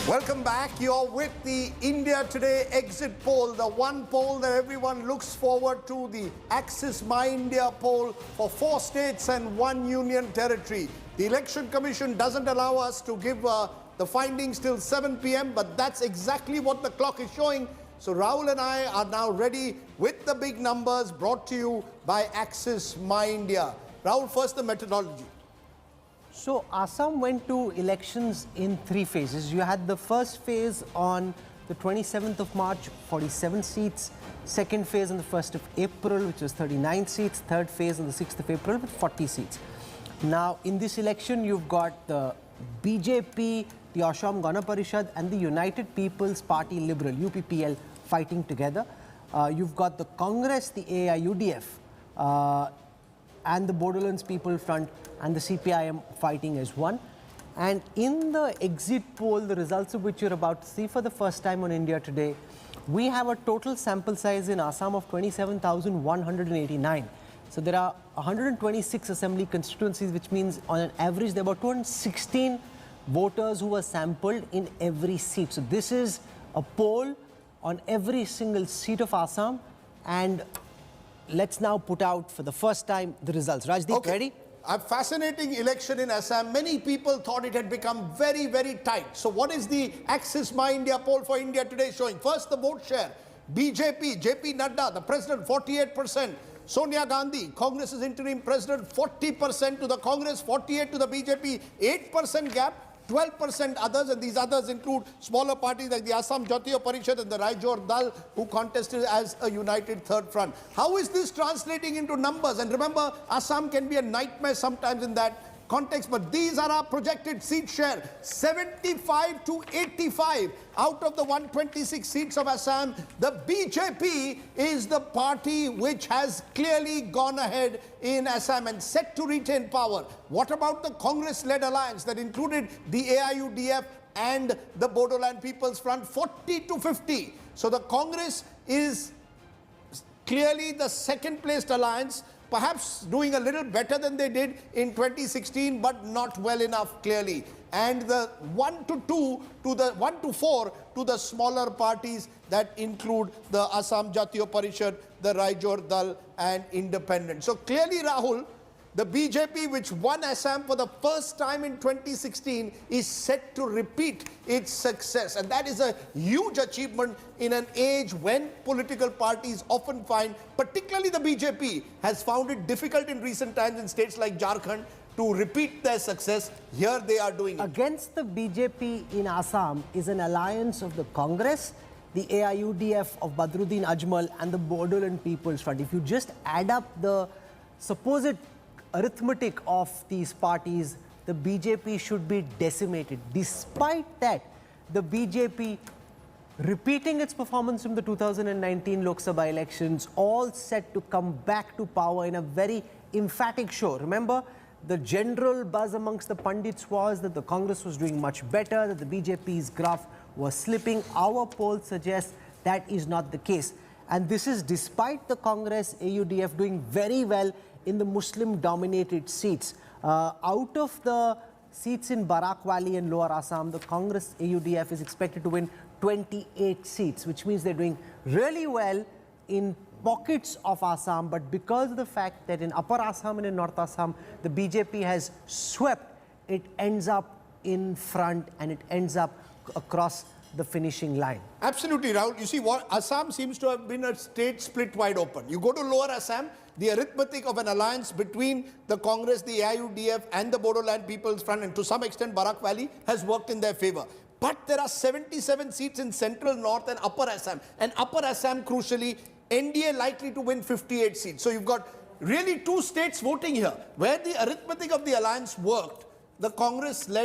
Welcome back. You're with the India Today exit poll, the one poll that everyone looks forward to, the Axis My India poll for 4 states and 1 union territory. The Election Commission doesn't allow us to give the findings till 7 p.m., but that's exactly what the clock is showing. So Rahul and I are now ready with the big numbers brought to you by Axis My India. Rahul, first the methodology. So Assam went to elections in 3 phases. You had the first phase on the 27th of March, 47 seats. Second phase on the 1st of April, which was 39 seats. Third phase on the 6th of April with 40 seats. Now, in this election, you've got the BJP, the Asom Gana Parishad and the United People's Party Liberal, UPPL, fighting together. You've got the Congress, the AIUDF, and the Bodoland's People Front and the CPIM fighting as one. And in the exit poll, the results of which you're about to see for the first time on India Today, we have a total sample size in Assam of 27,189. So there are 126 assembly constituencies, which means on an average there are about 216 voters who were sampled in every seat. So this is a poll on every single seat of Assam, and let's now put out for the first time the results. Rajdeep, ready? A fascinating election in Assam. Many people thought it had become very, very tight. So what is the Axis My India poll for India Today showing? First, the vote share. BJP, JP Nadda, the president, 48%. Sonia Gandhi, Congress's interim president, 40% to the Congress, 48% to the BJP, 8% gap. 12% others, and these others include smaller parties like the Assam Gana Parishad and the Raijor Dal, who contested as a united third front. How is this translating into numbers? And remember, Assam can be a nightmare sometimes in that context, but these are our projected seat share. 75 to 85 out of the 126 seats of Assam. The BJP is the party which has clearly gone ahead in Assam and set to retain power. What about the Congress-led alliance that included the AIUDF and the Bodoland People's Front? 40 to 50. So the Congress is clearly the second-placed alliance, perhaps doing a little better than they did in 2016, but not well enough, clearly. And the 1 to 4 to the smaller parties that include the Assam Gana Parishad, the Raijor Dal and Independent. So clearly, Rahul, the BJP, which won Assam for the first time in 2016, is set to repeat its success. And that is a huge achievement in an age when political parties often find, particularly the BJP, has found it difficult in recent times in states like Jharkhand to repeat their success. Here they are doing it. Against the BJP in Assam is an alliance of the Congress, the AIUDF of Badruddin Ajmal and the Bodoland People's Front. If you just add up the supposed arithmetic of these parties, the BJP should be decimated. Despite that, the BJP repeating its performance from the 2019 Lok Sabha elections, all set to come back to power in a very emphatic show. Remember, the general buzz amongst the pundits was that the Congress was doing much better, that the BJP's graph was slipping. Our poll suggests that is not the case. And this is despite the Congress, AUDF doing very well in the Muslim-dominated seats. Out of the seats in Barak Valley and Lower Assam, the Congress AUDF is expected to win 28 seats, which means they're doing really well in pockets of Assam. But because of the fact that in Upper Assam and in North Assam, the BJP has swept, it ends up in front and it ends up across the finishing line. Absolutely, Rahul. You see, what Assam seems to have been a state split wide open. You go to Lower Assam, the arithmetic of an alliance between the Congress, the AIUDF and the Bodoland People's Front, and to some extent Barak Valley, has worked in their favor. But there are 77 seats in Central, North and Upper Assam. And Upper Assam, crucially, NDA likely to win 58 seats. So you've got really 2 states voting here, where the arithmetic of the alliance worked. The Congress led